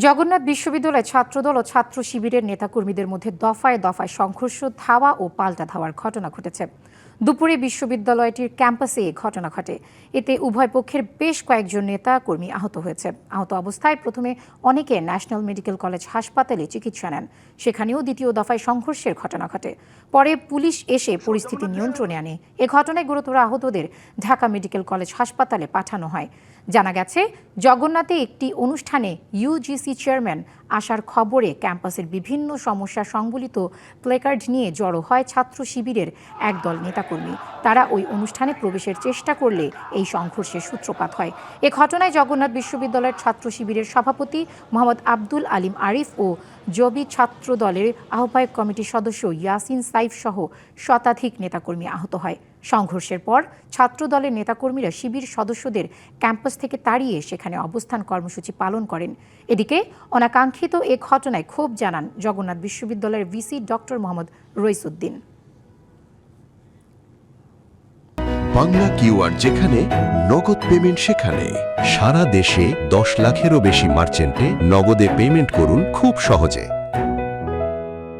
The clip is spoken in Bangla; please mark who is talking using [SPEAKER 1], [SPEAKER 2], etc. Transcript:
[SPEAKER 1] জগন্নাথ বিশ্ববিদ্যালয় ছাত্রদল ও ছাত্র শিবিরের নেতাকর্মীদের মধ্যে দফায় দফায় সংঘর্ষ, ধাওয়া ও পাল্টা ধাওয়ার ঘটনা ঘটেছে। দুপুরে বিশ্ববিদ্যালয়টির ক্যাম্পাসে এ ঘটনা ঘটে। এতে উভয় পক্ষের বেশ কয়েকজন নেতা কর্মী আহত হয়েছে। আহত অবস্থায় প্রথমে অনেকে ন্যাশনাল মেডিকেল কলেজ হাসপাতালে চিকিৎসা নেন। সেখানেও দ্বিতীয় দফায় সংঘর্ষের ঘটনা ঘটে। পরে পুলিশ এসে পরিস্থিতি নিয়ন্ত্রণে আনে। এ ঘটনায় গুরুতর আহতদের ঢাকা মেডিকেল কলেজ হাসপাতালে পাঠানো হয়। জানা গেছে, জগন্নাথে একটি অনুষ্ঠানে ইউজিসি চেয়ারম্যান আসার খবরে ক্যাম্পাসের বিভিন্ন সমস্যা সংবলিত প্লেকার্ড নিয়ে জড়ো হয় ছাত্র শিবিরের একদল নেতাকর্মী। তারা ওই অনুষ্ঠানে প্রবেশের চেষ্টা করলে এই সংঘর্ষের সূত্রপাত হয়। এ ঘটনায় জগন্নাথ বিশ্ববিদ্যালয়ের ছাত্র শিবিরের সভাপতি মোহাম্মদ আব্দুল আলিম আরিফ ও জবি ছাত্র দলের আহ্বায়ক কমিটির সদস্য ইয়াসিন সাইফ সহ শতাধিক নেতাকর্মী আহত হয়। সংঘর্ষের পর ছাত্র দলের নেতাকর্মীরা শিবির সদস্যদের ক্যাম্পাস থেকে তাড়িয়ে সেখানে অবস্থান কর্মসূচি পালন করেন। এদিকে অনাকাঙ্ক্ষিত এ ঘটনায় ক্ষোভ জানান জগন্নাথ বিশ্ববিদ্যালয়ের VC doctor Mohammad Raisuddin.
[SPEAKER 2] Bangla QR যেখানে, নগদ পেমেন্ট সেখানে। সারা দেশে 10 লাখেরও বেশি মার্চেন্টে নগদে পেমেন্ট করুন খুব সহজে।